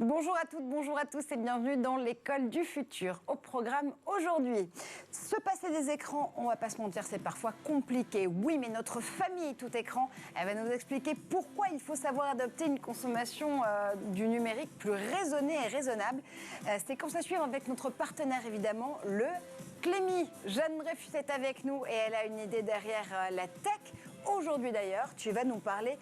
Bonjour à toutes, bonjour à tous et bienvenue dans l'école du futur. Au programme aujourd'hui, se passer des écrans, on va pas se mentir, c'est parfois compliqué. Oui, mais notre famille tout écran, elle va nous expliquer pourquoi il faut savoir adopter une consommation du numérique plus raisonnée et raisonnable. Séquence à suivre avec notre partenaire évidemment, le Clémy. Jeanne Dreyfus est avec nous et elle a une idée derrière la tech. Aujourd'hui d'ailleurs, tu vas nous parler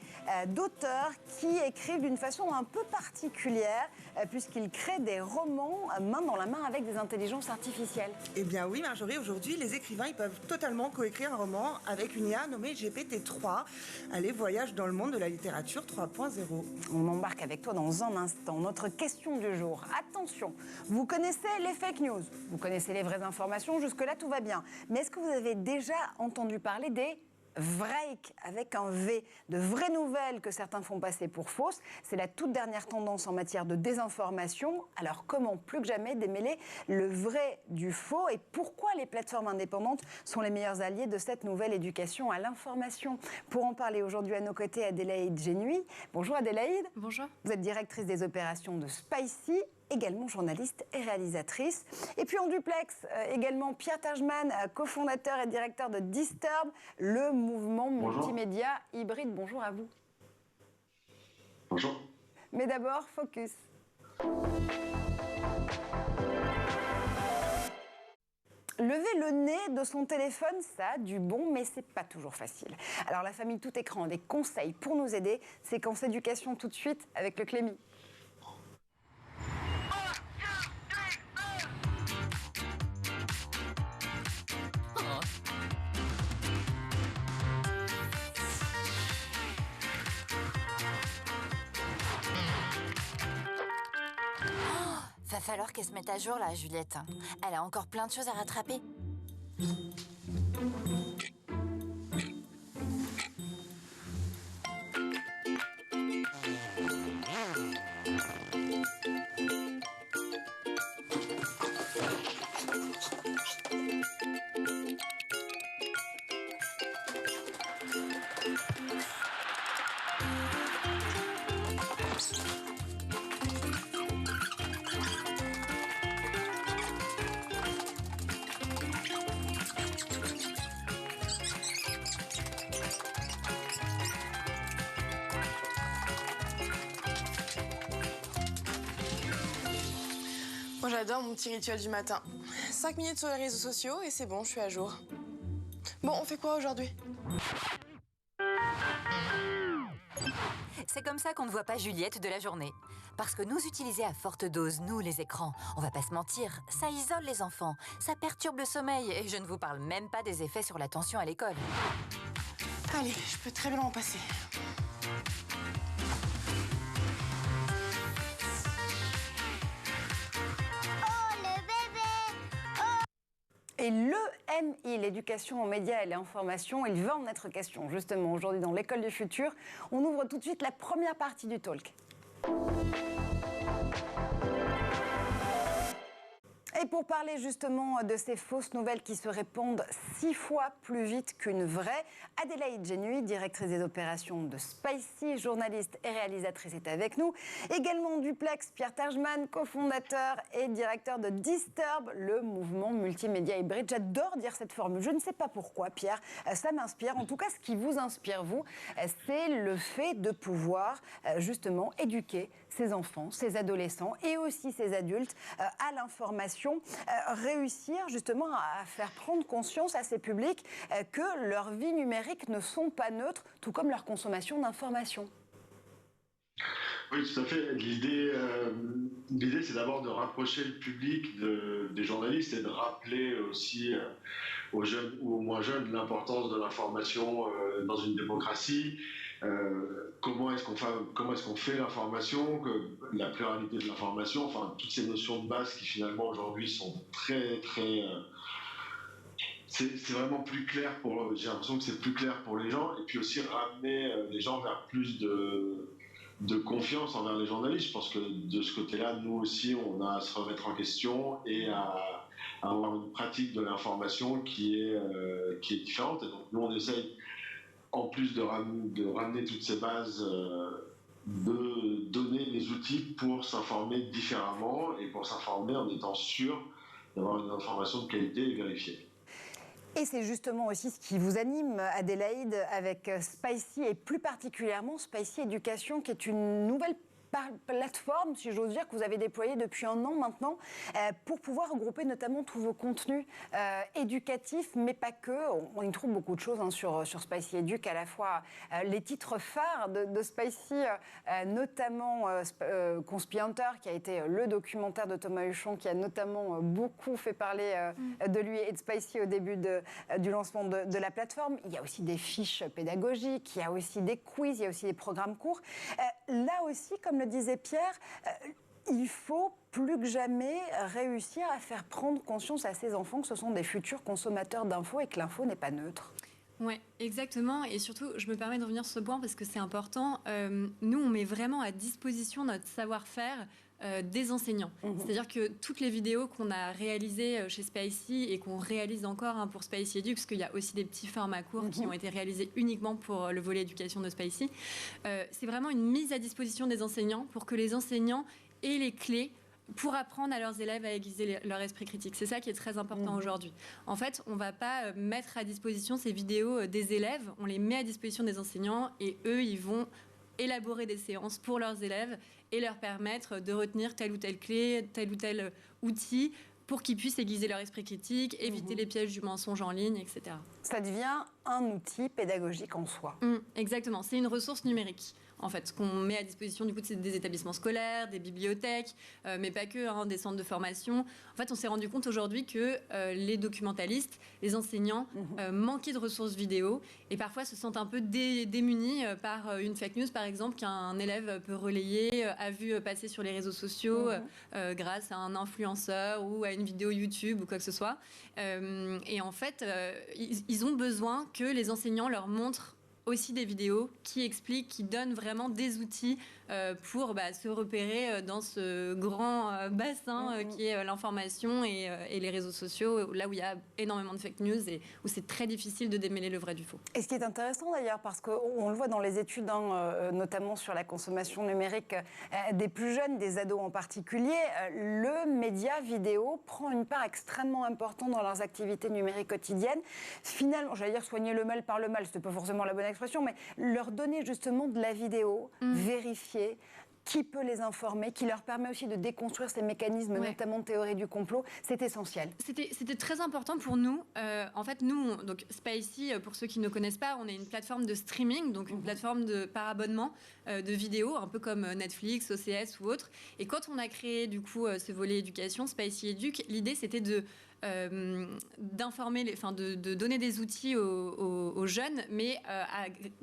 d'auteurs qui écrivent d'une façon un peu particulière puisqu'ils créent des romans main dans la main avec des intelligences artificielles. Eh bien oui Marjorie, aujourd'hui les écrivains ils peuvent totalement coécrire un roman avec une IA nommée GPT-3. Allez, voyage dans le monde de la littérature 3.0. On embarque avec toi dans un instant. Notre question du jour. Attention, vous connaissez les fake news, vous connaissez les vraies informations, jusque-là tout va bien. Mais est-ce que vous avez déjà entendu parler des Vreik, avec un V, de vraies nouvelles que certains font passer pour fausses? C'est la toute dernière tendance en matière de désinformation. Alors comment plus que jamais démêler le vrai du faux et pourquoi les plateformes indépendantes sont les meilleurs alliés de cette nouvelle éducation à l'information? Pour en parler aujourd'hui à nos côtés, Adélaïde Génuy. Bonjour Adélaïde. Bonjour. Vous êtes directrice des opérations de Spicy, également journaliste et réalisatrice. Et puis en duplex, également Pierre Tajman, cofondateur et directeur de Disturb, le mouvement multimédia hybride. Bonjour à vous. Bonjour. Mais d'abord, focus. Lever le nez de son téléphone, ça a du bon, mais c'est pas toujours facile. Alors la famille tout écran a des conseils pour nous aider. Séquence éducation tout de suite avec le Clémy. Va falloir qu'elle se mette à jour là, Juliette. Elle a encore plein de choses à rattraper. Moi j'adore mon petit rituel du matin. 5 minutes sur les réseaux sociaux et c'est bon, je suis à jour. Bon, on fait quoi aujourd'hui? C'est comme ça qu'on ne voit pas Juliette de la journée. Parce que nous utiliser à forte dose, nous les écrans, on va pas se mentir, ça isole les enfants, ça perturbe le sommeil et je ne vous parle même pas des effets sur l'attention à l'école. Allez, je peux très bien m'en passer. Et l'EMI, l'éducation aux médias et l'information, il va en être question justement aujourd'hui dans l'école du futur. On ouvre tout de suite la première partie du talk. Et pour parler justement de ces fausses nouvelles qui se répandent 6 fois plus vite qu'une vraie, Adélaïde Génuy, directrice des opérations de Spicy, journaliste et réalisatrice, est avec nous. Également en duplex, Pierre Tajman, cofondateur et directeur de Disturb, le mouvement multimédia hybride. J'adore dire cette formule, je ne sais pas pourquoi, Pierre, ça m'inspire. En tout cas, ce qui vous inspire, vous, c'est le fait de pouvoir justement éduquer ces enfants, ces adolescents et aussi ces adultes à l'information. Réussir justement à faire prendre conscience à ces publics que leurs vies numériques ne sont pas neutres, tout comme leur consommation d'informations. Oui, tout à fait. L'idée, c'est d'abord de rapprocher le public des journalistes et de rappeler aussi aux jeunes ou aux moins jeunes l'importance de l'information dans une démocratie. Comment est-ce qu'on fait l'information, la pluralité de l'information, enfin toutes ces notions de base qui finalement aujourd'hui sont très c'est vraiment plus clair j'ai l'impression que c'est plus clair pour les gens, et puis aussi ramener les gens vers plus de confiance envers les journalistes. Je pense que de ce côté-là, nous aussi, on a à se remettre en question et à avoir une pratique de l'information qui est différente. Et donc nous, on essaye, en plus de ramener toutes ces bases de donner les outils pour s'informer différemment et pour s'informer en étant sûr d'avoir une information de qualité et vérifiée. Et c'est justement aussi ce qui vous anime, Adélaïde, avec Spicy et plus particulièrement Spicy Éducation, qui est une nouvelle plateforme, si j'ose dire, que vous avez déployée depuis 1 an maintenant, pour pouvoir regrouper notamment tous vos contenus éducatifs, mais pas que. On y trouve beaucoup de choses sur Spicy Educ, à la fois les titres phares de Spicy, notamment Conspi Hunter, qui a été le documentaire de Thomas Huchon, qui a notamment beaucoup fait parler de lui et de Spicy au début du lancement de la plateforme. Il y a aussi des fiches pédagogiques, il y a aussi des quiz, il y a aussi des programmes courts. Là aussi, comme le disait Pierre, il faut plus que jamais réussir à faire prendre conscience à ces enfants que ce sont des futurs consommateurs d'infos et que l'info n'est pas neutre. Oui, exactement. Et surtout, je me permets de revenir sur ce point parce que c'est important. Nous, on met vraiment à disposition notre savoir-faire des enseignants. C'est-à-dire que toutes les vidéos qu'on a réalisées chez Spicy et qu'on réalise encore pour Spicy Edu, parce qu'il y a aussi des petits formats courts qui ont été réalisés uniquement pour le volet éducation de Spicy, c'est vraiment une mise à disposition des enseignants pour que les enseignants aient les clés pour apprendre à leurs élèves à aiguiser leur esprit critique. C'est ça qui est très important aujourd'hui. En fait, on ne va pas mettre à disposition ces vidéos des élèves, on les met à disposition des enseignants et eux, ils vont élaborer des séances pour leurs élèves et leur permettre de retenir telle ou telle clé, tel ou tel outil pour qu'ils puissent aiguiser leur esprit critique, éviter les pièges du mensonge en ligne, etc. Ça devient un outil pédagogique en soi. Exactement, c'est une ressource numérique. En fait, qu'on met à disposition du coup des établissements scolaires, des bibliothèques, mais pas que, des centres de formation. En fait, on s'est rendu compte aujourd'hui que les documentalistes, les enseignants manquaient de ressources vidéo et parfois se sentent un peu démunis par une fake news, par exemple, qu'un élève peut relayer, a vu passer sur les réseaux sociaux grâce à un influenceur ou à une vidéo YouTube ou quoi que ce soit. Et en fait, ils ont besoin que les enseignants leur montrent aussi des vidéos qui expliquent, qui donnent vraiment des outils pour se repérer dans ce grand bassin qui est l'information et les réseaux sociaux, là où il y a énormément de fake news et où c'est très difficile de démêler le vrai du faux. Et ce qui est intéressant d'ailleurs, parce qu'on le voit dans les études, notamment sur la consommation numérique des plus jeunes, des ados en particulier, le média vidéo prend une part extrêmement importante dans leurs activités numériques quotidiennes. Finalement, j'allais dire soigner le mal par le mal, c'était pas forcément la bonne expression, mais leur donner justement de la vidéo vérifiée, qui peut les informer, qui leur permet aussi de déconstruire ces mécanismes, notamment de théorie du complot, c'est essentiel. C'était très important pour nous. En fait, nous, donc Spicy, pour ceux qui ne connaissent pas, on est une plateforme de streaming, donc une plateforme par abonnement de vidéos, un peu comme Netflix, OCS ou autre. Et quand on a créé du coup ce volet éducation, Spicy Educ, l'idée c'était d'informer, de donner des outils aux jeunes, mais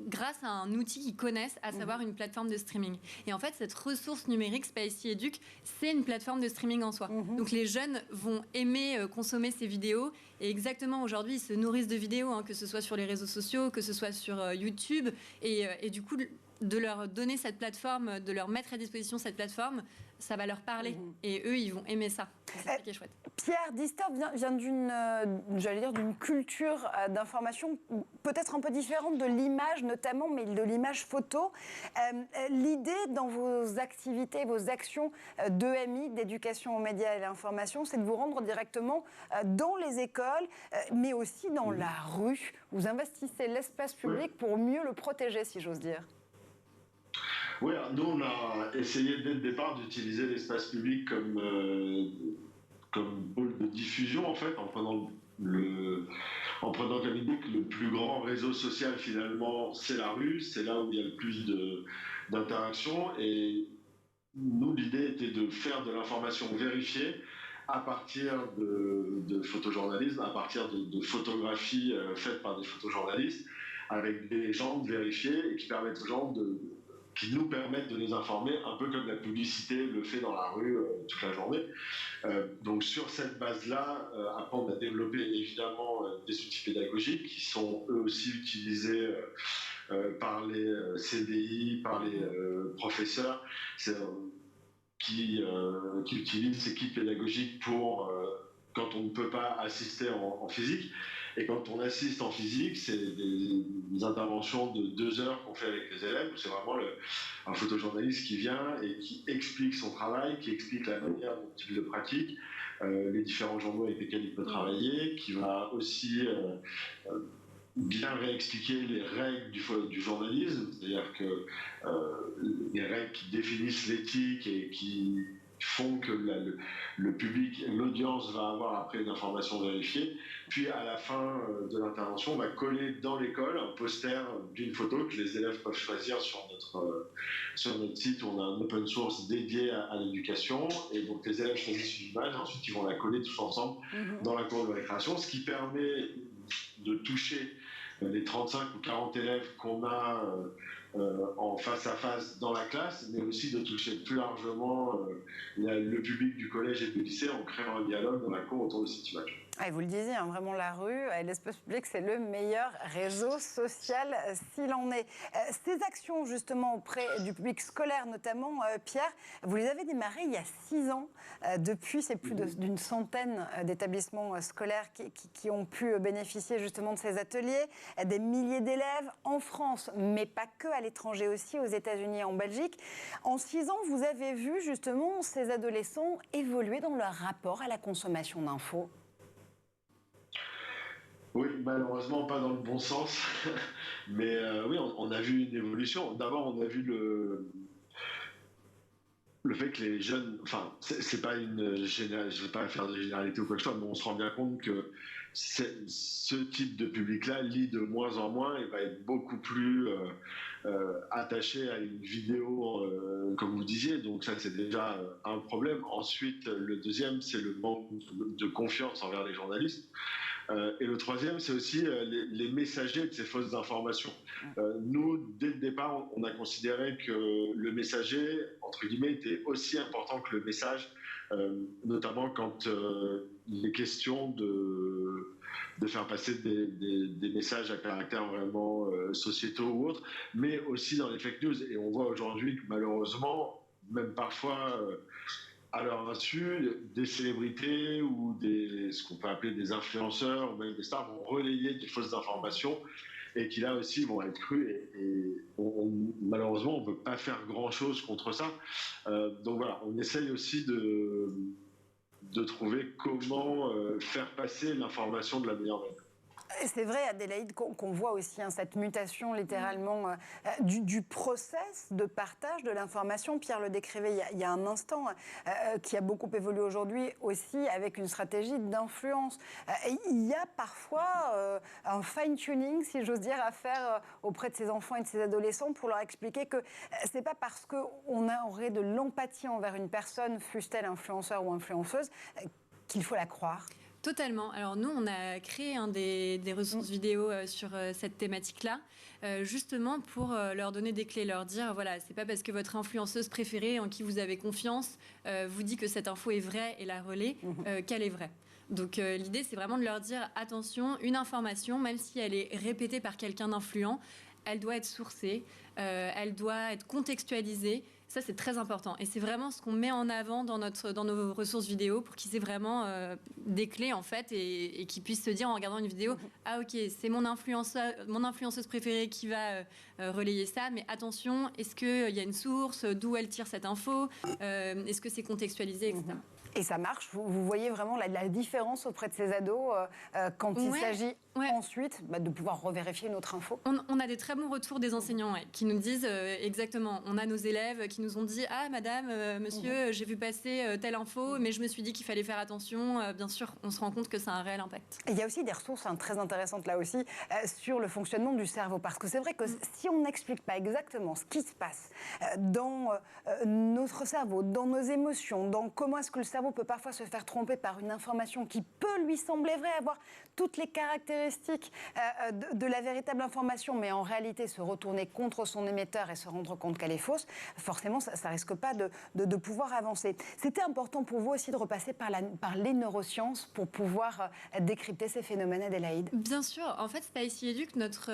grâce à un outil qu'ils connaissent, à savoir une plateforme de streaming. Et en fait, cette ressource numérique Spicy Educ, c'est une plateforme de streaming en soi. Donc les jeunes vont aimer consommer ces vidéos. Et exactement, aujourd'hui, ils se nourrissent de vidéos, que ce soit sur les réseaux sociaux, que ce soit sur YouTube. Et du coup, de leur donner cette plateforme, de leur mettre à disposition cette plateforme, ça va leur parler. Et eux, ils vont aimer ça. C'est ça qui est chouette. Pierre, Disturb vient d'une culture d'information peut-être un peu différente de l'image notamment, mais de l'image photo. L'idée dans vos activités, vos actions d'EMI, d'éducation aux médias et à l'information, c'est de vous rendre directement dans les écoles, mais aussi dans la rue. Vous investissez l'espace public pour mieux le protéger, si j'ose dire. Oui, nous on a essayé dès le départ d'utiliser l'espace public comme pôle de diffusion en fait, en prenant comme idée que le plus grand réseau social finalement c'est la rue, c'est là où il y a le plus d'interactions et nous l'idée était de faire de l'information vérifiée à partir de photojournalisme, à partir de photographies faites par des photojournalistes avec des légendes vérifiées et qui permettent aux gens qui nous permettent de les informer, un peu comme la publicité le fait dans la rue toute la journée. Donc sur cette base-là, après on a développé évidemment des outils pédagogiques qui sont eux aussi utilisés par les CDI, par les professeurs, qui utilisent ces kits pédagogiques pour quand on ne peut pas assister en physique. Et quand on assiste en physique, c'est des interventions de 2 heures qu'on fait avec les élèves, où c'est vraiment un photojournaliste qui vient et qui explique son travail, qui explique la manière dont il le pratique, les différents journaux avec lesquels il peut travailler, qui va aussi bien réexpliquer les règles du journalisme, c'est-à-dire que les règles qui définissent l'éthique et qui font que le public, l'audience va avoir après une information vérifiée. Puis à la fin de l'intervention, on va coller dans l'école un poster d'une photo que les élèves peuvent choisir sur notre site où on a un open source dédié à l'éducation. Et donc les élèves choisissent une image, ensuite ils vont la coller tous ensemble dans la cour de récréation, ce qui permet de toucher les 35 ou 40 élèves qu'on a en face à face dans la classe, mais aussi de toucher plus largement le public du collège et du lycée en créant un dialogue dans la cour autour de cette image. Et vous le disiez, vraiment la rue et l'espace public, c'est le meilleur réseau social s'il en est. Ces actions justement auprès du public scolaire notamment, Pierre, vous les avez démarrées il y a 6 ans. Depuis, c'est plus d'une centaine d'établissements scolaires qui ont pu bénéficier justement de ces ateliers. Des milliers d'élèves en France, mais pas que, à l'étranger aussi, aux États-Unis et en Belgique. En 6 ans, vous avez vu justement ces adolescents évoluer dans leur rapport à la consommation d'infos. Oui, malheureusement pas dans le bon sens, mais oui, on a vu une évolution. D'abord, on a vu le fait que les jeunes, enfin, c'est pas je vais pas faire de généralité ou quoi que ce soit, mais on se rend bien compte que ce type de public-là lit de moins en moins et va être beaucoup plus attaché à une vidéo, comme vous disiez. Donc ça, c'est déjà un problème. Ensuite, le deuxième, c'est le manque de confiance envers les journalistes. Et le troisième, c'est aussi les messagers de ces fausses informations. Nous, dès le départ, on a considéré que le messager, entre guillemets, était aussi important que le message, notamment quand il est question de faire passer des messages à caractère vraiment sociétaux ou autres, mais aussi dans les fake news. Et on voit aujourd'hui que malheureusement, même parfois... à leur insu, des célébrités ou ce qu'on peut appeler des influenceurs ou même des stars vont relayer des fausses informations et qui là aussi vont être crues et malheureusement on ne peut pas faire grand-chose contre ça. Donc voilà, on essaye aussi de trouver comment faire passer l'information de la meilleure manière. C'est vrai, Adélaïde, qu'on voit aussi cette mutation littéralement du process de partage de l'information. Pierre le décrivait il y a un instant, qui a beaucoup évolué aujourd'hui aussi avec une stratégie d'influence. Il y a parfois un fine-tuning, si j'ose dire, à faire auprès de ces enfants et de ces adolescents pour leur expliquer que c'est pas parce qu'on aurait de l'empathie envers une personne, fût-elle influenceur ou influenceuse, qu'il faut la croire. Totalement. Alors nous, on a créé des ressources vidéo sur cette thématique-là, justement pour leur donner des clés, leur dire, voilà, c'est pas parce que votre influenceuse préférée, en qui vous avez confiance, vous dit que cette info est vraie et la relaie, qu'elle est vraie. Donc l'idée, c'est vraiment de leur dire, attention, une information, même si elle est répétée par quelqu'un d'influent, elle doit être sourcée, elle doit être contextualisée. Ça, c'est très important. Et c'est vraiment ce qu'on met en avant dans nos ressources vidéo pour qu'ils aient vraiment des clés, en fait, et qu'ils puissent se dire en regardant une vidéo, ah ok, c'est mon influenceuse préférée qui va relayer ça, mais attention, est-ce qu'il y a une source, d'où elle tire cette info, est-ce que c'est contextualisé, etc. Et ça marche, vous voyez vraiment la différence auprès de ces ados quand il s'agit ensuite de pouvoir revérifier notre info. On a des très bons retours des enseignants qui nous disent exactement, on a nos élèves qui nous ont dit, ah madame, monsieur, j'ai vu passer telle info, mais je me suis dit qu'il fallait faire attention. Bien sûr, on se rend compte que ça a un réel impact. Et il y a aussi des ressources très intéressantes là aussi sur le fonctionnement du cerveau, parce que c'est vrai que si on n'explique pas exactement ce qui se passe dans notre cerveau, dans nos émotions, dans comment est-ce que le cerveau peut parfois se faire tromper par une information qui peut lui sembler vraie, avoir toutes les caractéristiques de la véritable information, mais en réalité se retourner contre son émetteur et se rendre compte qu'elle est fausse, forcément, ça ne risque pas de pouvoir avancer. C'était important pour vous aussi de repasser par les neurosciences pour pouvoir décrypter ces phénomènes, Adélaïde? Bien sûr. En fait, Spicy Educ, notre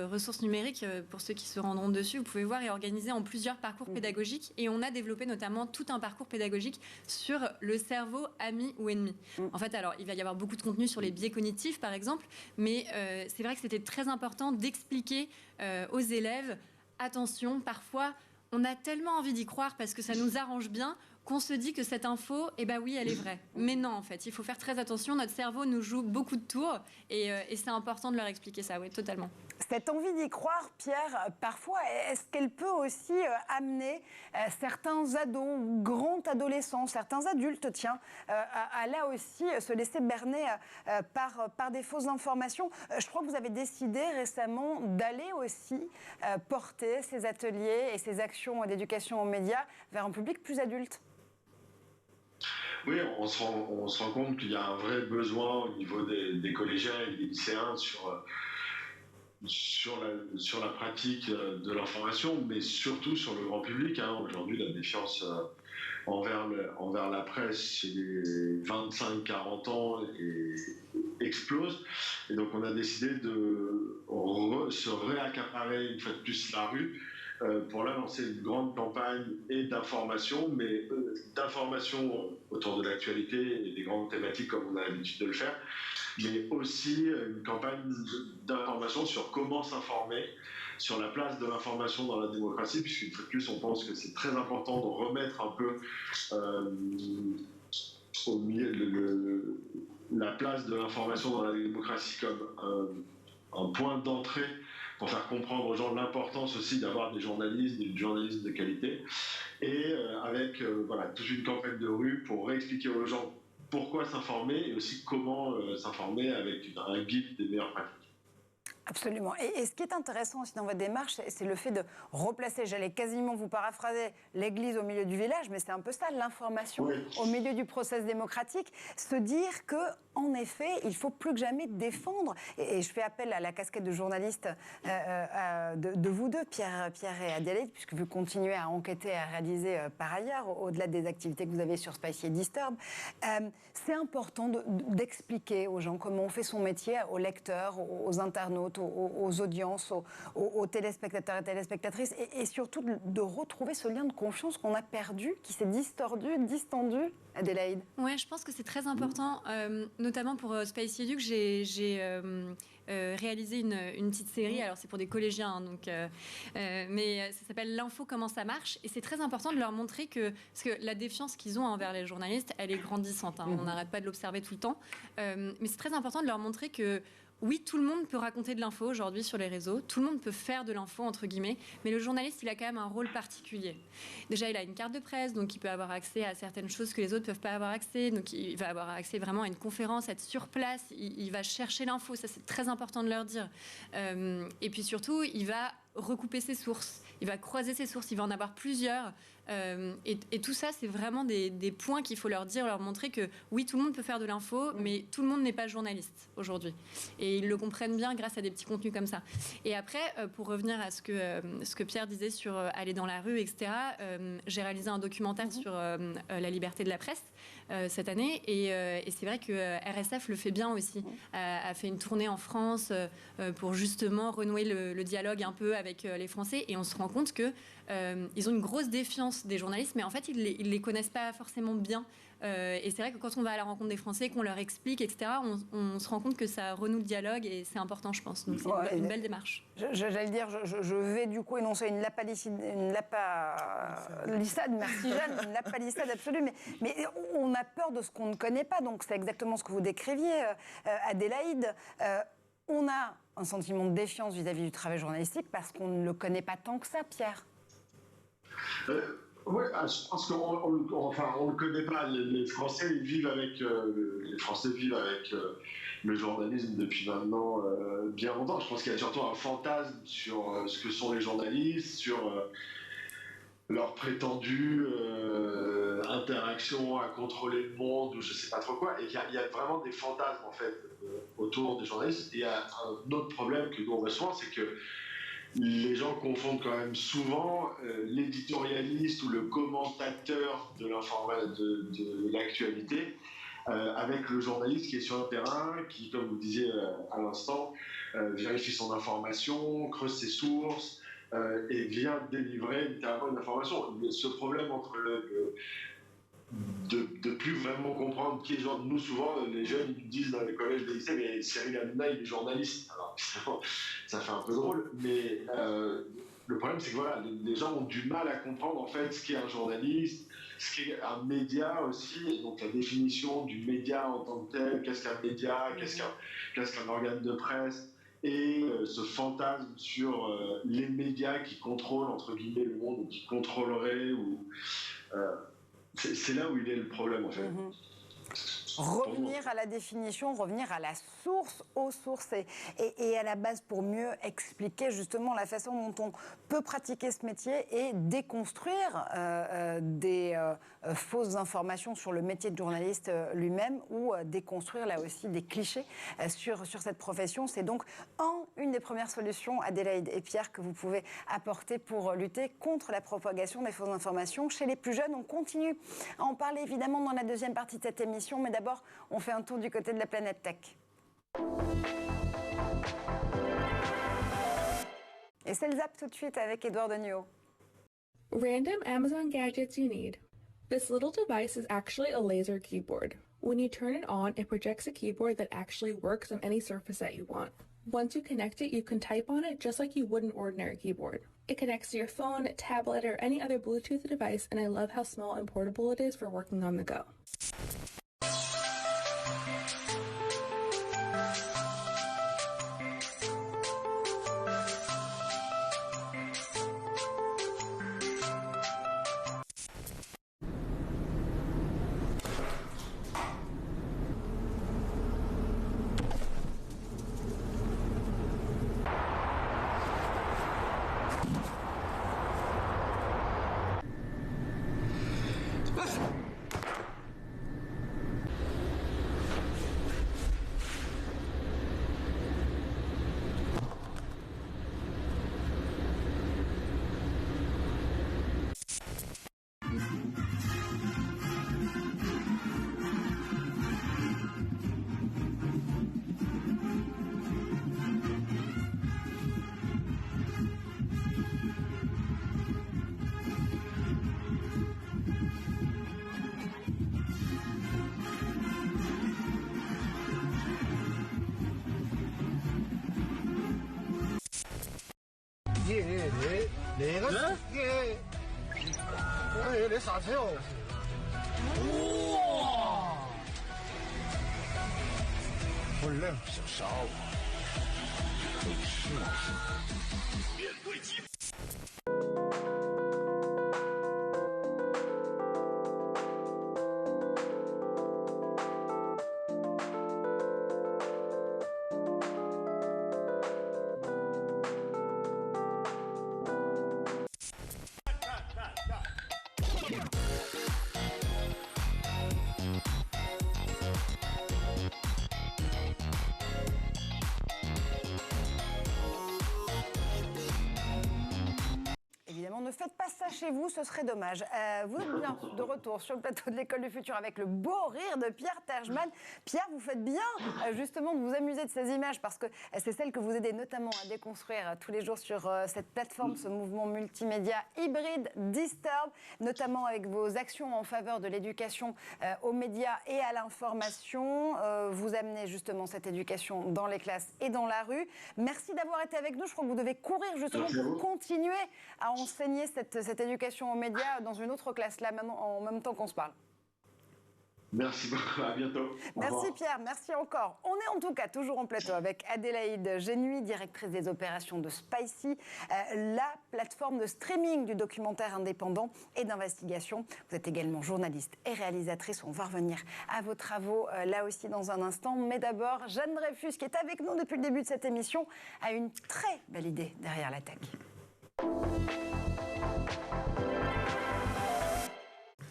ressource numérique, pour ceux qui se rendront dessus, vous pouvez voir, est organisée en plusieurs parcours pédagogiques, et on a développé notamment tout un parcours pédagogique sur le cerveau ami ou ennemi. En fait, alors, il va y avoir beaucoup de contenu sur les biais et cognitif, par exemple. Mais c'est vrai que c'était très important d'expliquer aux élèves, attention, parfois, on a tellement envie d'y croire parce que ça nous arrange bien qu'on se dit que cette info, eh ben oui, elle est vraie. Mais non, en fait, il faut faire très attention. Notre cerveau nous joue beaucoup de tours et c'est important de leur expliquer ça, oui, totalement. Cette envie d'y croire, Pierre, parfois, est-ce qu'elle peut aussi amener certains ados ou grands adolescents, certains adultes, tiens, à là aussi se laisser berner par des fausses informations? Je crois que vous avez décidé récemment d'aller aussi porter ces ateliers et ces actions d'éducation aux médias vers un public plus adulte. Oui, on se rend compte qu'il y a un vrai besoin au niveau des collégiens et des lycéens sur la pratique de l'information, mais surtout sur le grand public. Aujourd'hui, la défiance envers la presse chez les 25-40 ans explose. Et donc, on a décidé de se réaccaparer une fois de plus la rue pour là lancer une grande campagne et d'information, mais d'information autour de l'actualité et des grandes thématiques comme on a l'habitude de le faire, mais aussi une campagne d'information sur comment s'informer, sur la place de l'information dans la démocratie, puisqu'une fois de plus, on pense que c'est très important de remettre un peu au milieu la place de l'information dans la démocratie comme un point d'entrée pour faire comprendre aux gens l'importance aussi d'avoir du journalisme de qualité, et avec toute une campagne de rue pour réexpliquer aux gens pourquoi s'informer et aussi comment s'informer avec un guide des meilleures pratiques. Absolument. Et ce qui est intéressant aussi dans votre démarche, c'est le fait de replacer, j'allais quasiment vous paraphraser, l'église au milieu du village, mais c'est un peu ça, l'information au milieu du processus démocratique. Se dire que, en effet, il faut plus que jamais défendre, et je fais appel à la casquette de journaliste de vous deux, Pierre et Adélaïde, puisque vous continuez à enquêter et à réaliser par ailleurs, au-delà des activités que vous avez sur Spicy et Disturb. C'est important d'expliquer aux gens comment on fait son métier, aux lecteurs, aux internautes, aux audiences, aux téléspectateurs et téléspectatrices, et surtout de retrouver ce lien de confiance qu'on a perdu, qui s'est distendu, Adélaïde. Oui, je pense que c'est très important, notamment pour Spicy Edu, que j'ai réalisé une petite série. Alors c'est pour des collégiens, mais ça s'appelle L'info, comment ça marche, et c'est très important de leur montrer parce que la défiance qu'ils ont envers les journalistes, elle est grandissante, on n'arrête pas de l'observer tout le temps, mais c'est très important de leur montrer que oui, tout le monde peut raconter de l'info aujourd'hui sur les réseaux, tout le monde peut faire de l'info, entre guillemets, mais le journaliste, il a quand même un rôle particulier. Déjà, il a une carte de presse, donc il peut avoir accès à certaines choses que les autres ne peuvent pas avoir accès, donc il va avoir accès vraiment à une conférence, être sur place, il va chercher l'info, ça c'est très important de leur dire. Et puis surtout, il va recouper ses sources, il va croiser ses sources, il va en avoir plusieurs. Et tout ça, c'est vraiment des points qu'il faut leur dire, leur montrer que oui, tout le monde peut faire de l'info, mais tout le monde n'est pas journaliste aujourd'hui. Et ils le comprennent bien grâce à des petits contenus comme ça. Et après, pour revenir à ce que Pierre disait sur aller dans la rue, etc., j'ai réalisé un documentaire sur la liberté de la presse cette année. Et c'est vrai que RSF le fait bien aussi, a fait une tournée en France pour justement renouer le dialogue un peu avec les Français. Et on se rend compte que ils ont une grosse défiance des journalistes, mais en fait, ils les connaissent pas forcément bien. Et c'est vrai que quand on va à la rencontre des Français, qu'on leur explique, etc., on se rend compte que ça renoue le dialogue et c'est important, je pense. Donc c'est une belle démarche. J'allais dire, je vais du coup énoncer une lapalissade, merci Jeanne, une lapalissade absolue, mais on a peur de ce qu'on ne connaît pas, donc c'est exactement ce que vous décriviez, Adélaïde. On a un sentiment de défiance vis-à-vis du travail journalistique parce qu'on ne le connaît pas tant que ça, Pierre. Oui, je pense qu'on ne le connaît pas. Les Français vivent avec le journalisme depuis maintenant bien longtemps. Je pense qu'il y a surtout un fantasme sur ce que sont les journalistes, sur leur prétendue interaction à contrôler le monde ou je ne sais pas trop quoi. Et il y a vraiment des fantasmes en fait autour des journalistes. Et il y a un autre problème que nous on voit souvent, c'est que les gens confondent quand même souvent l'éditorialiste ou le commentateur de l'actualité avec le journaliste qui est sur le terrain, qui, comme vous disiez à l'instant, vérifie son information, creuse ses sources et vient délivrer littéralement une information. Ce problème entre de plus vraiment comprendre qui est genre. Nous, souvent, les jeunes ils disent dans les collèges, les lycées, mais Cyril Hanouna, il est journaliste. Alors, ça fait un peu drôle, mais le problème, c'est que voilà, les gens ont du mal à comprendre en fait ce qu'est un journaliste, ce qu'est un média aussi, donc la définition du média en tant que tel, qu'est-ce qu'un média, qu'est-ce qu'un organe de presse, et ce fantasme sur les médias qui contrôlent, entre guillemets, le monde, ou qui contrôleraient, ou... c'est là où il est le problème, en fait. Revenir à la définition, revenir à la source, aux sources et à la base pour mieux expliquer justement la façon dont on peut pratiquer ce métier et déconstruire des fausses informations sur le métier de journaliste lui-même ou déconstruire là aussi des clichés sur cette profession. C'est donc une des premières solutions, Adélaïde et Pierre, que vous pouvez apporter pour lutter contre la propagation des fausses informations chez les plus jeunes. On continue à en parler évidemment dans la deuxième partie de cette émission, mais d'abord, on fait un tour du côté de la planète tech. Et c'est le zap tout de suite avec Edouard Degnaud. Random Amazon gadgets you need. This little device is actually a laser keyboard. When you turn it on, it projects a keyboard that actually works on any surface that you want. Once you connect it, you can type on it just like you would an ordinary keyboard. It connects to your phone, tablet, or any other Bluetooth device, and I love how small and portable it is for working on the go. 내가 줄게. 내 사세요. 우와. 원래不少。面对疾。 Ne faites pas ça chez vous, ce serait dommage. Vous êtes bien de retour sur le plateau de l'École du Futur avec le beau rire de Pierre Terjman. Pierre, vous faites bien justement de vous amuser de ces images parce que c'est celles que vous aidez notamment à déconstruire tous les jours sur cette plateforme, ce mouvement multimédia hybride Disturb, notamment avec vos actions en faveur de l'éducation aux médias et à l'information. Vous amenez justement cette éducation dans les classes et dans la rue. Merci d'avoir été avec nous. Je crois que vous devez courir justement pour continuer à enseigner cette éducation aux médias dans une autre classe, là, en même temps qu'on se parle. Merci beaucoup, à bientôt. Merci Pierre, merci encore. On est en tout cas toujours en plateau avec Adélaïde Génuy, directrice des opérations de Spicy, la plateforme de streaming du documentaire indépendant et d'investigation. Vous êtes également journaliste et réalisatrice. On va revenir à vos travaux là aussi dans un instant. Mais d'abord, Jeanne Dreyfus, qui est avec nous depuis le début de cette émission, a une très belle idée derrière la tech.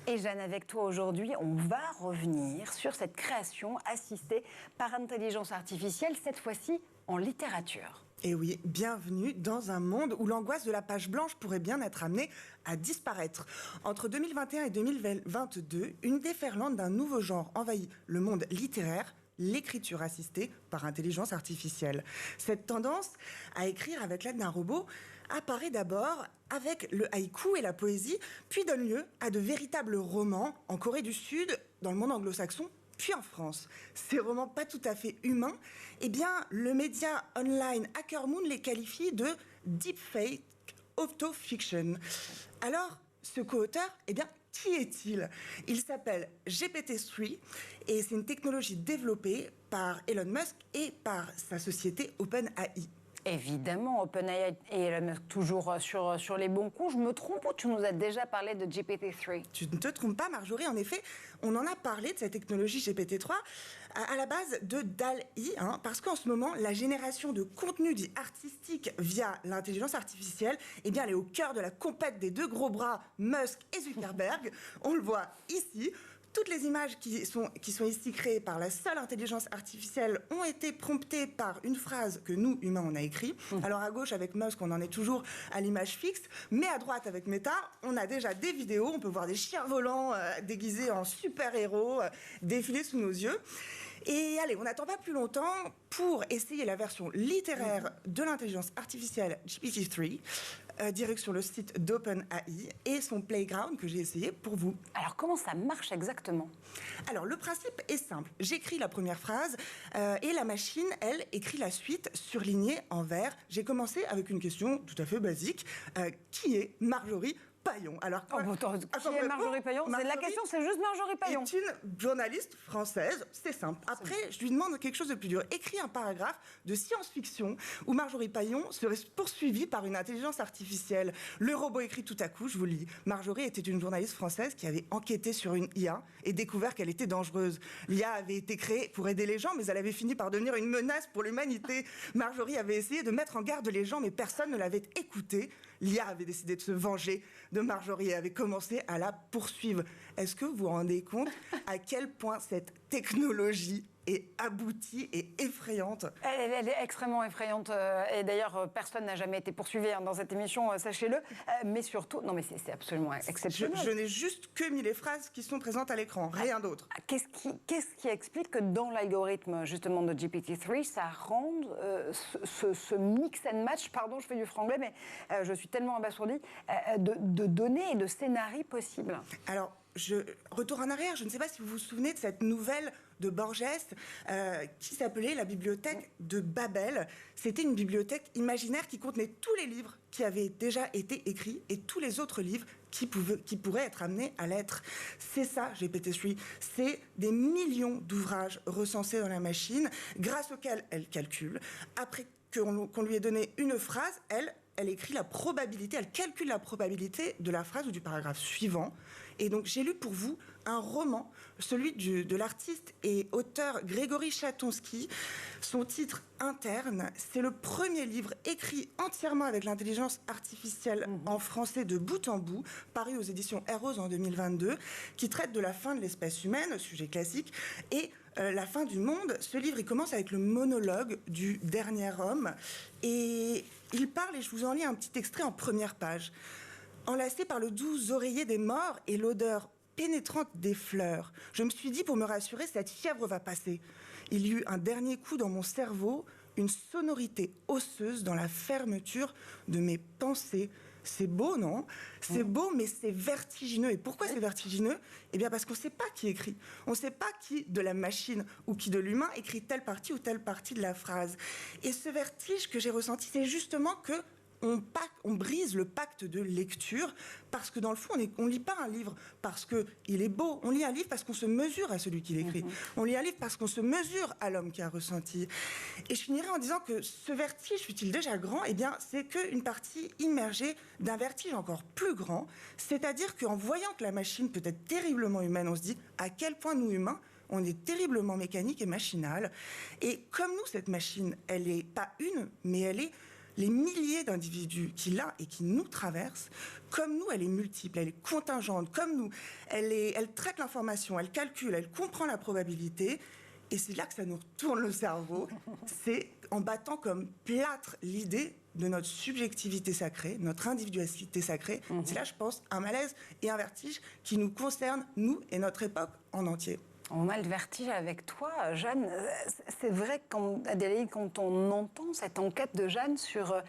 Et Jeanne, avec toi aujourd'hui, on va revenir sur cette création assistée par intelligence artificielle, cette fois-ci en littérature. Et oui, bienvenue dans un monde où l'angoisse de la page blanche pourrait bien être amenée à disparaître. Entre 2021 et 2022, une déferlante d'un nouveau genre envahit le monde littéraire, l'écriture assistée par intelligence artificielle. Cette tendance à écrire avec l'aide d'un robot apparaît d'abord avec le haïku et la poésie, puis donne lieu à de véritables romans en Corée du Sud, dans le monde anglo-saxon, puis en France. Ces romans pas tout à fait humains, eh bien, le média online Hackermoon les qualifie de deepfake autofiction. Alors, ce co-auteur, eh bien, qui est-il ? Il s'appelle GPT-3 et c'est une technologie développée par Elon Musk et par sa société OpenAI. Évidemment, OpenAI est toujours sur les bons coups. Je me trompe ou tu nous as déjà parlé de GPT-3 ? Tu ne te trompes pas, Marjorie. En effet, on en a parlé de cette technologie GPT-3 à la base de DALL-E, parce qu'en ce moment, la génération de contenu dit artistique via l'intelligence artificielle, eh bien, elle est au cœur de la compète des deux gros bras, Musk et Zuckerberg. On le voit ici. Toutes les images qui sont ici créées par la seule intelligence artificielle ont été promptées par une phrase que nous, humains, on a écrite. Alors à gauche, avec Musk, on en est toujours à l'image fixe. Mais à droite, avec Meta, on a déjà des vidéos. On peut voir des chiens volants déguisés en super-héros défiler sous nos yeux. Et allez, on n'attend pas plus longtemps pour essayer la version littéraire de l'intelligence artificielle GPT-3. Direction le site d'OpenAI et son Playground que j'ai essayé pour vous. Alors, comment ça marche exactement ? Alors, le principe est simple. J'écris la première phrase et la machine, elle, écrit la suite surlignée en vert. J'ai commencé avec une question tout à fait basique. Qui est Marjorie Paillon? Alors, qui est Marjorie Paillon? La question, c'est juste Marjorie Paillon. C'est une journaliste française, c'est simple. Après, je lui demande quelque chose de plus dur. Écris un paragraphe de science-fiction où Marjorie Paillon serait poursuivie par une intelligence artificielle. Le robot écrit tout à coup, je vous lis. Marjorie était une journaliste française qui avait enquêté sur une IA et découvert qu'elle était dangereuse. L'IA avait été créée pour aider les gens, mais elle avait fini par devenir une menace pour l'humanité. Marjorie avait essayé de mettre en garde les gens, mais personne ne l'avait écoutée. L'IA avait décidé de se venger de Marjorie et avait commencé à la poursuivre. Est-ce que vous vous rendez compte à quel point cette technologie est aboutie et effrayante? Elle est extrêmement effrayante. Et d'ailleurs, personne n'a jamais été poursuivi dans cette émission, sachez-le. Mais surtout, non mais c'est absolument exceptionnel. Je n'ai juste que mis les phrases qui sont présentes à l'écran, rien d'autre. Qu'est-ce qui explique que dans l'algorithme justement de GPT-3, ça rende ce mix and match, pardon, je fais du franglais, mais je suis tellement abasourdie, de données et de scénarios possibles? Alors, je retourne en arrière, je ne sais pas si vous vous souvenez de cette nouvelle de Borges qui s'appelait la bibliothèque de Babel. C'était une bibliothèque imaginaire qui contenait tous les livres qui avaient déjà été écrits et tous les autres livres qui pourraient être amenés à l'être. C'est ça, GPT-3. C'est des millions d'ouvrages recensés dans la machine, grâce auxquels elle calcule. Après qu'on lui ait donné une phrase, elle écrit la probabilité, elle calcule la probabilité de la phrase ou du paragraphe suivant. Et donc, j'ai lu pour vous un roman, celui de l'artiste et auteur Grégory Chatonsky. Son titre Interne, c'est le premier livre écrit entièrement avec l'intelligence artificielle en français de bout en bout, paru aux éditions Eros en 2022, qui traite de la fin de l'espèce humaine, sujet classique, et la fin du monde. Ce livre, il commence avec le monologue du dernier homme. Et il parle, et je vous en lis un petit extrait en première page. Enlacé par le doux oreiller des morts et l'odeur pénétrante des fleurs, je me suis dit, pour me rassurer, cette fièvre va passer. Il y eut un dernier coup dans mon cerveau, une sonorité osseuse dans la fermeture de mes pensées. C'est beau, non? C'est beau, mais c'est vertigineux. Et pourquoi c'est vertigineux? Eh bien, parce qu'on ne sait pas qui écrit. On ne sait pas qui de la machine ou qui de l'humain écrit telle partie ou telle partie de la phrase. Et ce vertige que j'ai ressenti, c'est justement que on brise le pacte de lecture parce que dans le fond, on ne lit pas un livre parce qu'il est beau. On lit un livre parce qu'on se mesure à celui qui l'écrit. On lit un livre parce qu'on se mesure à l'homme qui a ressenti. Et je finirai en disant que ce vertige, fut-il déjà grand, eh bien, c'est qu'une partie immergée d'un vertige encore plus grand. C'est-à-dire qu'en voyant que la machine peut être terriblement humaine, on se dit à quel point nous, humains, on est terriblement mécanique et machinal. Et comme nous, cette machine, elle n'est pas une, mais elle est les milliers d'individus qui l'a et qui nous traversent. Comme nous, elle est multiple, elle est contingente. Comme nous, elle traite l'information, elle calcule, elle comprend la probabilité. Et c'est là que ça nous retourne le cerveau. C'est en battant comme plâtre l'idée de notre subjectivité sacrée, notre individualité sacrée. C'est là, je pense, un malaise et un vertige qui nous concernent, nous et notre époque en entier. On a le vertige avec toi, Jeanne. C'est vrai, Adélaïde, quand on entend cette enquête de Jeanne sur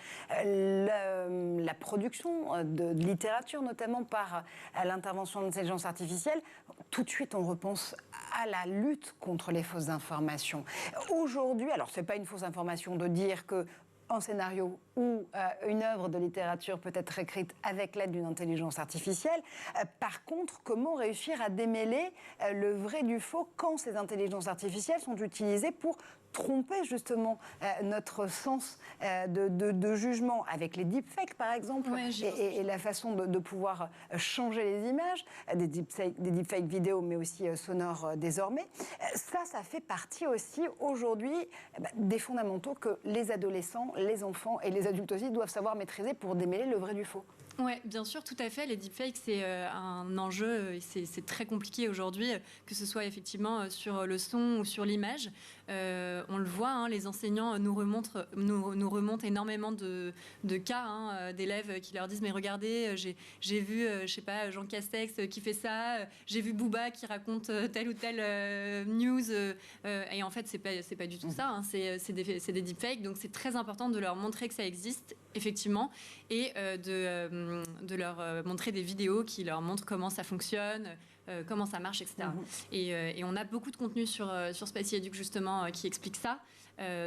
la production de littérature, notamment par l'intervention de l'intelligence artificielle, tout de suite on repense à la lutte contre les fausses informations. Aujourd'hui, alors c'est pas une fausse information de dire que un scénario ou une œuvre de littérature peut être écrite avec l'aide d'une intelligence artificielle. Par contre, comment réussir à démêler le vrai du faux quand ces intelligences artificielles sont utilisées pour tromper justement notre sens de jugement avec les deepfakes par exemple, et la façon de pouvoir changer les images, des deepfakes vidéo mais aussi sonores désormais. Ça fait partie aussi aujourd'hui des fondamentaux que les adolescents, les enfants et les adultes aussi doivent savoir maîtriser pour démêler le vrai du faux. Oui, bien sûr, tout à fait. Les deepfakes, c'est un enjeu, c'est très compliqué aujourd'hui, que ce soit effectivement sur le son ou sur l'image. On le voit, hein, les enseignants nous remontent énormément de cas d'élèves qui leur disent « mais regardez, j'ai vu, je sais pas, Jean Castex qui fait ça, j'ai vu Booba qui raconte telle ou telle news ». Et en fait, c'est pas du tout ça, hein, c'est des deepfakes. Donc c'est très important de leur montrer que ça existe, effectivement, et de leur montrer des vidéos qui leur montrent comment ça fonctionne, comment ça marche, etc. Et on a beaucoup de contenu sur Spicy Educ, justement, qui explique ça.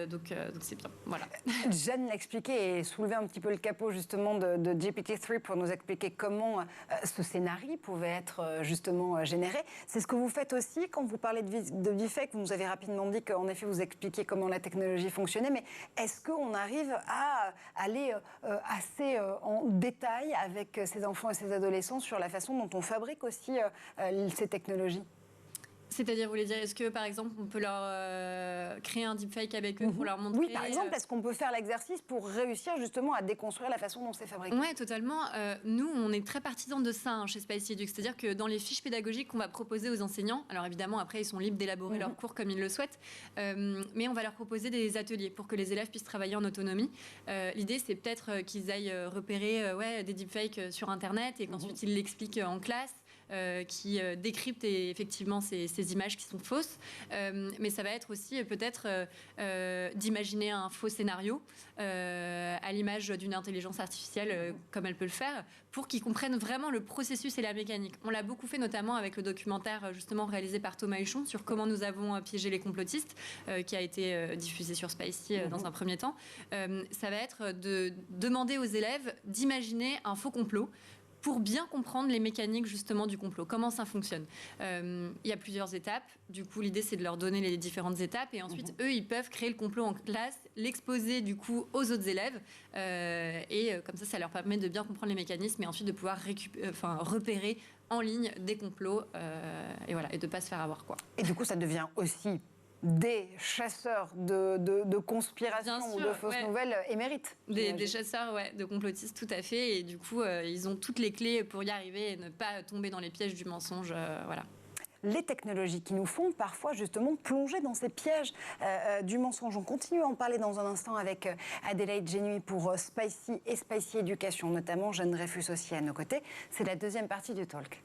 Donc c'est bien, voilà. Jeanne l'expliquait et soulevait un petit peu le capot justement de GPT-3 pour nous expliquer comment ce scénario pouvait être justement généré. C'est ce que vous faites aussi quand vous parlez de deepfake. Vous nous avez rapidement dit qu'en effet vous expliquiez comment la technologie fonctionnait, mais est-ce qu'on arrive à aller assez en détail avec ces enfants et ces adolescents sur la façon dont on fabrique aussi ces technologies ? C'est-à-dire, vous voulez dire, est-ce que, par exemple, on peut leur créer un deepfake avec eux pour leur montrer... Oui, par exemple, est-ce qu'on peut faire l'exercice pour réussir justement à déconstruire la façon dont c'est fabriqué ? Oui, totalement. Nous, on est très partisans de ça chez Spicy Educ. C'est-à-dire que dans les fiches pédagogiques qu'on va proposer aux enseignants, alors évidemment, après, ils sont libres d'élaborer leurs cours comme ils le souhaitent, mais on va leur proposer des ateliers pour que les élèves puissent travailler en autonomie. L'idée, c'est peut-être qu'ils aillent repérer des deepfakes sur Internet et qu'ensuite, ils l'expliquent en classe. Qui décryptent effectivement ces images qui sont fausses. Mais ça va être aussi peut-être d'imaginer un faux scénario à l'image d'une intelligence artificielle comme elle peut le faire, pour qu'ils comprennent vraiment le processus et la mécanique. On l'a beaucoup fait notamment avec le documentaire justement réalisé par Thomas Huchon sur comment nous avons piégé les complotistes, qui a été diffusé sur Spicy dans un premier temps. Ça va être de demander aux élèves d'imaginer un faux complot pour bien comprendre les mécaniques justement du complot, comment ça fonctionne. Il y a plusieurs étapes. Du coup, l'idée, c'est de leur donner les différentes étapes. Et ensuite, eux, ils peuvent créer le complot en classe, l'exposer du coup aux autres élèves. Et comme ça leur permet de bien comprendre les mécanismes et ensuite de pouvoir repérer en ligne des complots et de ne pas se faire avoir, quoi. Et du coup, ça devient aussi des chasseurs de conspirations ou de fausses nouvelles émérites. Des chasseurs de complotistes, tout à fait. Et du coup, ils ont toutes les clés pour y arriver et ne pas tomber dans les pièges du mensonge. Voilà. Les technologies qui nous font parfois justement plonger dans ces pièges du mensonge. On continue à en parler dans un instant avec Adélaïde Genouy pour Spicy et Spicy Éducation, notamment Jeanne Dreyfus aussi à nos côtés. C'est la deuxième partie du talk.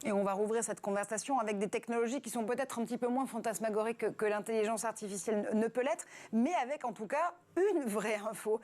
Et on va rouvrir cette conversation avec des technologies qui sont peut-être un petit peu moins fantasmagoriques que l'intelligence artificielle ne peut l'être, mais avec en tout cas une vraie info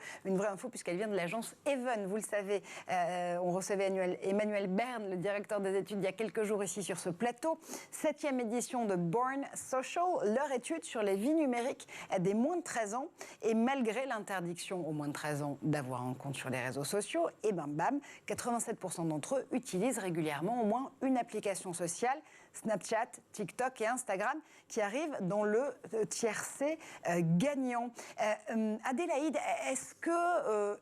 puisqu'elle vient de l'agence Even. Vous le savez, on recevait Emmanuel Berne, le directeur des études, il y a quelques jours ici sur ce plateau. 7e édition de Born Social, leur étude sur les vies numériques des moins de 13 ans. Et malgré l'interdiction aux moins de 13 ans d'avoir un compte sur les réseaux sociaux, et bam, 87% d'entre eux utilisent régulièrement au moins une application sociale, Snapchat, TikTok et Instagram, qui arrivent dans le tiercé gagnant. Adélaïde, est-ce que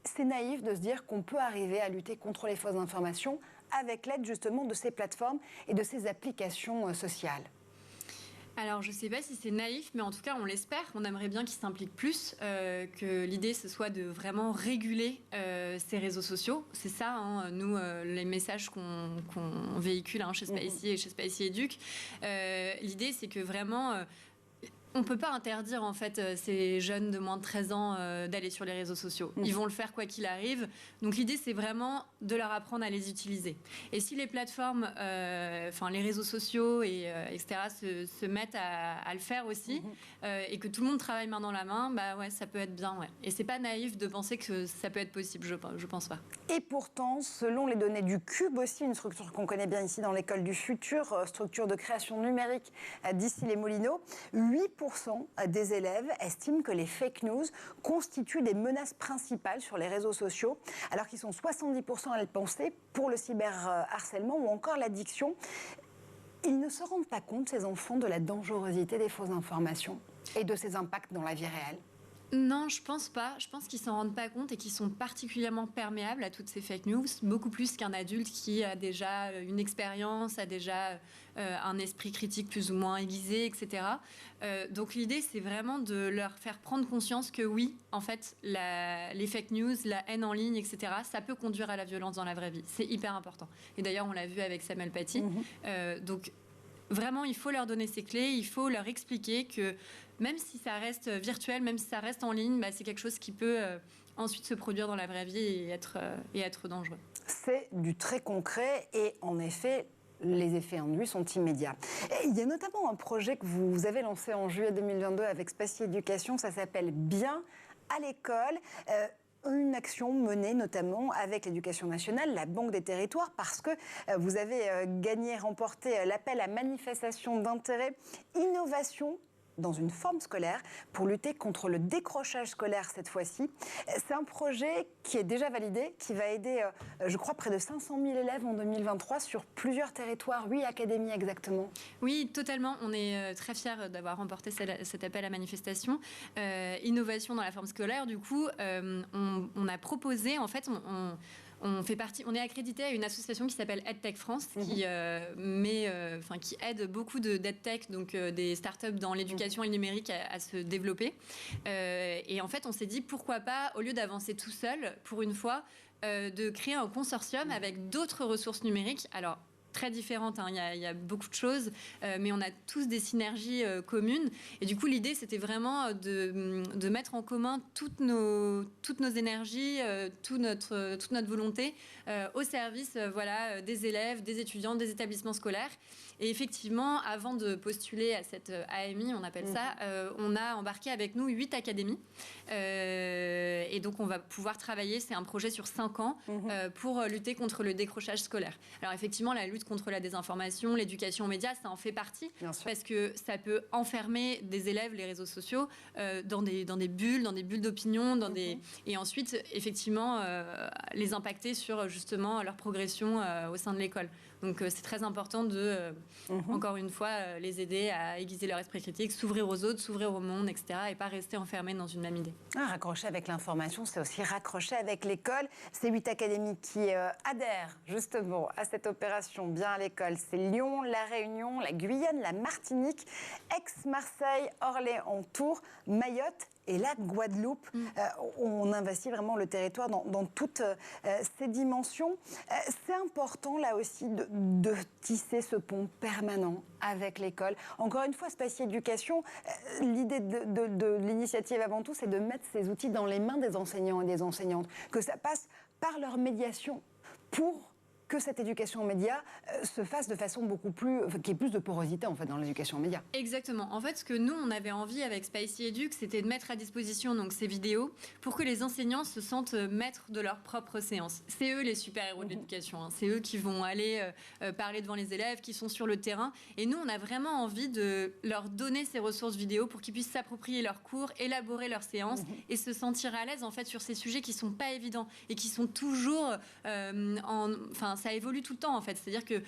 c'est naïf de se dire qu'on peut arriver à lutter contre les fausses informations avec l'aide justement de ces plateformes et de ces applications sociales ? Alors, je ne sais pas si c'est naïf, mais en tout cas, on l'espère. On aimerait bien qu'ils s'impliquent plus, que l'idée, ce soit de vraiment réguler ces réseaux sociaux. C'est ça, nous, les messages qu'on véhicule chez Spicy et chez Spicy Educ. L'idée, c'est que vraiment... On ne peut pas interdire en fait ces jeunes de moins de 13 ans d'aller sur les réseaux sociaux. Ils vont le faire quoi qu'il arrive. Donc l'idée c'est vraiment de leur apprendre à les utiliser. Et si les plateformes, les réseaux sociaux etc. se mettent à le faire aussi et que tout le monde travaille main dans la main, ça peut être bien. Ouais. Et c'est pas naïf de penser que ça peut être possible, je pense pas. Et pourtant, selon les données du Cube aussi, une structure qu'on connaît bien ici dans l'école du futur, structure de création numérique d'Issy-les-Moulineaux, 8% des élèves estiment que les fake news constituent des menaces principales sur les réseaux sociaux, alors qu'ils sont 70% à le penser pour le cyberharcèlement ou encore l'addiction. Ils ne se rendent pas compte, ces enfants, de la dangerosité des fausses informations et de ses impacts dans la vie réelle. Non, je pense pas. Je pense qu'ils s'en rendent pas compte et qu'ils sont particulièrement perméables à toutes ces fake news, beaucoup plus qu'un adulte qui a déjà une expérience, a déjà un esprit critique plus ou moins aiguisé, etc. Donc l'idée, c'est vraiment de leur faire prendre conscience que oui, en fait, les fake news, la haine en ligne, etc., ça peut conduire à la violence dans la vraie vie. C'est hyper important. Et d'ailleurs, on l'a vu avec Samuel Paty. Donc vraiment, il faut leur donner ces clés, il faut leur expliquer que même si ça reste virtuel, même si ça reste en ligne, c'est quelque chose qui peut ensuite se produire dans la vraie vie et être dangereux. C'est du très concret et en effet, les effets induits sont immédiats. Et il y a notamment un projet que vous avez lancé en juillet 2022 avec Spatie Éducation, ça s'appelle Bien à l'école. Une action menée notamment avec l'Éducation nationale, la Banque des territoires, parce que vous avez remporté l'appel à manifestation d'intérêt innovation dans une forme scolaire pour lutter contre le décrochage scolaire cette fois-ci. C'est un projet qui est déjà validé, qui va aider, je crois, près de 500 000 élèves en 2023 sur plusieurs territoires, 8 académies exactement. Oui, totalement. On est très fiers d'avoir remporté cet appel à manifestation. Innovation dans la forme scolaire, du coup, on a proposé, en fait, on est accrédité à une association qui s'appelle EdTech France, qui aide beaucoup d'EdTech, donc des startups dans l'éducation et le numérique à se développer. Et en fait, on s'est dit pourquoi pas, au lieu d'avancer tout seul, pour une fois, de créer un consortium avec d'autres ressources numériques. Alors, très différentes, il y a beaucoup de choses, mais on a tous des synergies communes. Et du coup, l'idée, c'était vraiment de mettre en commun toutes nos énergies, toute notre volonté au service des élèves, des étudiants, des établissements scolaires. Et effectivement, avant de postuler à cette AMI, on appelle ça, on a embarqué avec nous 8 académies. Et donc, on va pouvoir travailler, c'est un projet sur 5 ans, pour lutter contre le décrochage scolaire. Alors effectivement, la lutte contre la désinformation, l'éducation aux médias, ça en fait partie, parce que ça peut enfermer des élèves, les réseaux sociaux, dans des bulles d'opinion, et ensuite, effectivement, les impacter sur justement leur progression au sein de l'école. Donc c'est très important de, encore une fois, les aider à aiguiser leur esprit critique, s'ouvrir aux autres, s'ouvrir au monde, etc. et pas rester enfermés dans une même idée. Raccrocher avec l'information, c'est aussi raccrocher avec l'école. Ces 8 académies qui adhèrent justement à cette opération Bien à l'école, c'est Lyon, La Réunion, la Guyane, la Martinique, Aix-Marseille, Orléans, Tours, Mayotte et la Guadeloupe. On investit vraiment le territoire dans toutes ces dimensions. C'est important là aussi de tisser ce pont permanent avec l'école. Encore une fois, Spatie Éducation, l'idée de l'initiative avant tout, c'est de mettre ces outils dans les mains des enseignants et des enseignantes, que ça passe par leur médiation pour que cette éducation aux médias se fasse de façon beaucoup plus... qu'il y ait plus de porosité, en fait, dans l'éducation aux médias. Exactement. En fait, ce que nous, on avait envie avec Spatie Éduc, c'était de mettre à disposition donc, ces vidéos pour que les enseignants se sentent maîtres de leur propre séance. C'est eux les super-héros de l'éducation. C'est eux qui vont aller parler devant les élèves, qui sont sur le terrain. Et nous, on a vraiment envie de leur donner ces ressources vidéo pour qu'ils puissent s'approprier leurs cours, élaborer leurs séances et se sentir à l'aise, en fait, sur ces sujets qui ne sont pas évidents et qui sont toujours ça évolue tout le temps en fait, c'est-à-dire que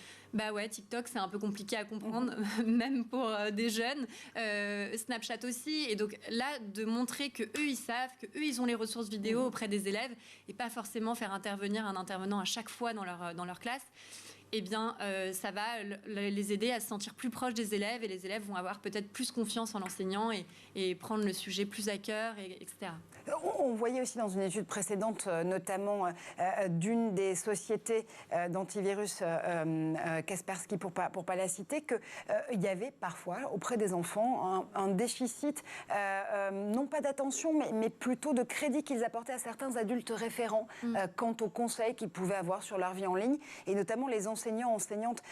TikTok c'est un peu compliqué à comprendre même pour des jeunes, Snapchat aussi, et donc là de montrer que eux ils savent, que eux ils ont les ressources vidéo auprès des élèves et pas forcément faire intervenir un intervenant à chaque fois dans leur classe. Eh bien, ça va les aider à se sentir plus proches des élèves et les élèves vont avoir peut-être plus confiance en l'enseignant et prendre le sujet plus à cœur, etc. On voyait aussi dans une étude précédente, notamment d'une des sociétés d'antivirus Kaspersky pour pas la citer, qu'il y avait parfois auprès des enfants un déficit, non pas d'attention, mais plutôt de crédit qu'ils apportaient à certains adultes référents quant aux conseils qu'ils pouvaient avoir sur leur vie en ligne, et notamment les enseignants, enseignantes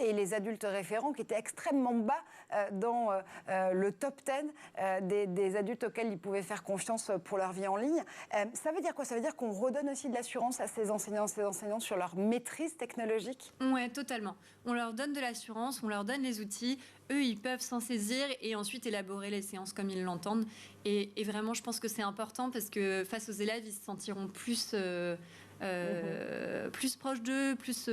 et les adultes référents qui étaient extrêmement bas dans le top 10 des adultes auxquels ils pouvaient faire confiance pour leur vie en ligne. Ça veut dire quoi? Ça veut dire qu'on redonne aussi de l'assurance à ces enseignants, ces enseignantes sur leur maîtrise technologique? Ouais, totalement. On leur donne de l'assurance, on leur donne les outils. Eux, ils peuvent s'en saisir et ensuite élaborer les séances comme ils l'entendent. Et vraiment, je pense que c'est important parce que face aux élèves, ils se sentiront plus proches d'eux, plus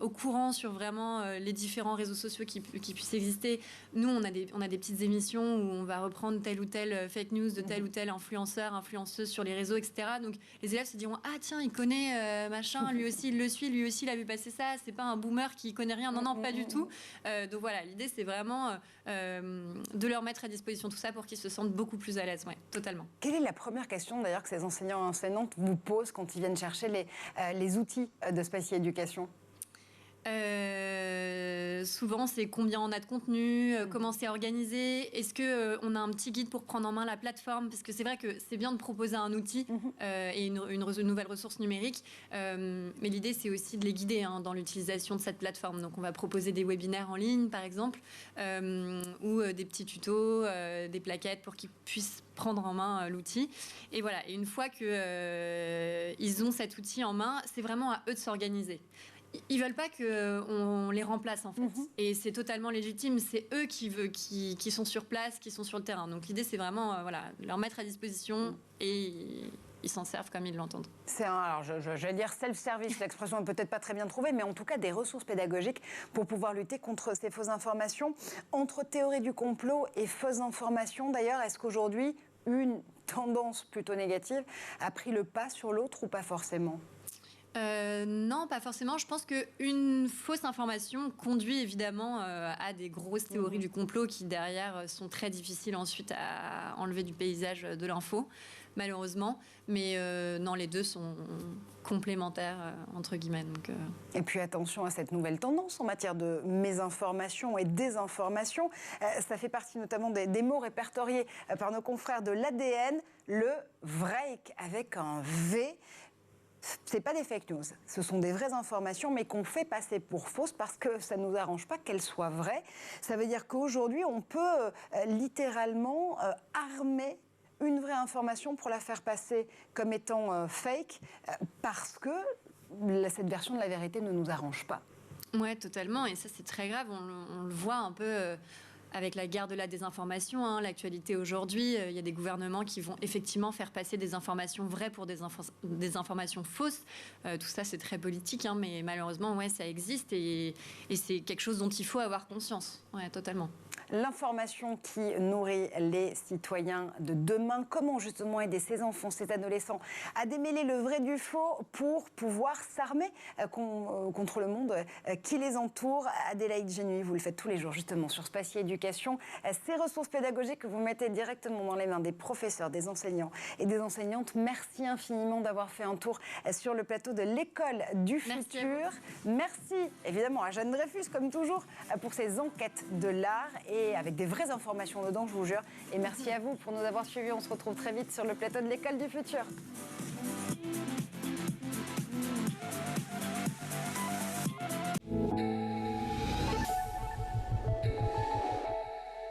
au courant sur vraiment les différents réseaux sociaux qui puissent exister. Nous, on a des petites émissions où on va reprendre telle ou telle fake news de tel ou tel influenceur, influenceuse sur les réseaux, etc. Donc les élèves se diront « Ah tiens, il connaît machin, lui aussi il le suit, lui aussi il a vu passer ça, c'est pas un boomer qui connaît rien. » Non, pas du tout. Donc voilà, l'idée c'est vraiment de leur mettre à disposition tout ça pour qu'ils se sentent beaucoup plus à l'aise. Ouais, totalement. Quelle est la première question d'ailleurs que ces enseignants et enseignantes vous posent quand ils viennent chercher les outils de Spicy Education? Souvent, c'est combien on a de contenu, comment c'est organisé, est-ce qu'on a un petit guide pour prendre en main la plateforme, parce que c'est vrai que c'est bien de proposer un outil et une nouvelle ressource numérique, mais l'idée c'est aussi de les guider dans l'utilisation de cette plateforme. Donc on va proposer des webinaires en ligne par exemple, ou des petits tutos, des plaquettes pour qu'ils puissent prendre en main l'outil. Et voilà, et une fois qu'ils ont cet outil en main, c'est vraiment à eux de s'organiser. Ils veulent pas qu'on les remplace en fait. Et c'est totalement légitime. C'est eux qui sont sur place, qui sont sur le terrain. Donc l'idée c'est vraiment leur mettre à disposition et ils s'en servent comme ils l'entendent. C'est alors je vais dire self-service, l'expression n'est peut-être pas très bien trouvée, mais en tout cas des ressources pédagogiques pour pouvoir lutter contre ces fausses informations. Entre théorie du complot et fausses informations, d'ailleurs, est-ce qu'aujourd'hui une tendance plutôt négative a pris le pas sur l'autre ou pas forcément? Non, pas forcément. Je pense qu'une fausse information conduit évidemment à des grosses théories du complot qui derrière sont très difficiles ensuite à enlever du paysage de l'info, malheureusement. Mais non, les deux sont complémentaires, entre guillemets. Donc, Et puis attention à cette nouvelle tendance en matière de mésinformation et désinformation. Ça fait partie notamment des mots répertoriés par nos confrères de l'ADN, le Vreik avec un V. C'est pas des fake news, ce sont des vraies informations, mais qu'on fait passer pour fausses parce que ça ne nous arrange pas qu'elles soient vraies. Ça veut dire qu'aujourd'hui, on peut littéralement armer une vraie information pour la faire passer comme étant fake parce que cette version de la vérité ne nous arrange pas. Ouais, totalement, et ça c'est très grave, on le voit un peu... avec la guerre de la désinformation, l'actualité aujourd'hui, il y a des gouvernements qui vont effectivement faire passer des informations vraies pour des informations fausses. Tout ça, c'est très politique, mais malheureusement, ça existe et c'est quelque chose dont il faut avoir conscience. Ouais, totalement. L'information qui nourrit les citoyens de demain. Comment justement aider ces enfants, ces adolescents à démêler le vrai du faux pour pouvoir s'armer contre le monde qui les entoure? Adélaïde Génuy, vous le faites tous les jours justement sur Spicy Education. Ces ressources pédagogiques que vous mettez directement dans les mains des professeurs, des enseignants et des enseignantes. Merci infiniment d'avoir fait un tour sur le plateau de l'École du Futur. Merci évidemment à Jeanne Dreyfus, comme toujours, pour ses enquêtes de l'art et avec des vraies informations dedans, je vous jure. Et merci à vous pour nous avoir suivis. On se retrouve très vite sur le plateau de l'École du Futur.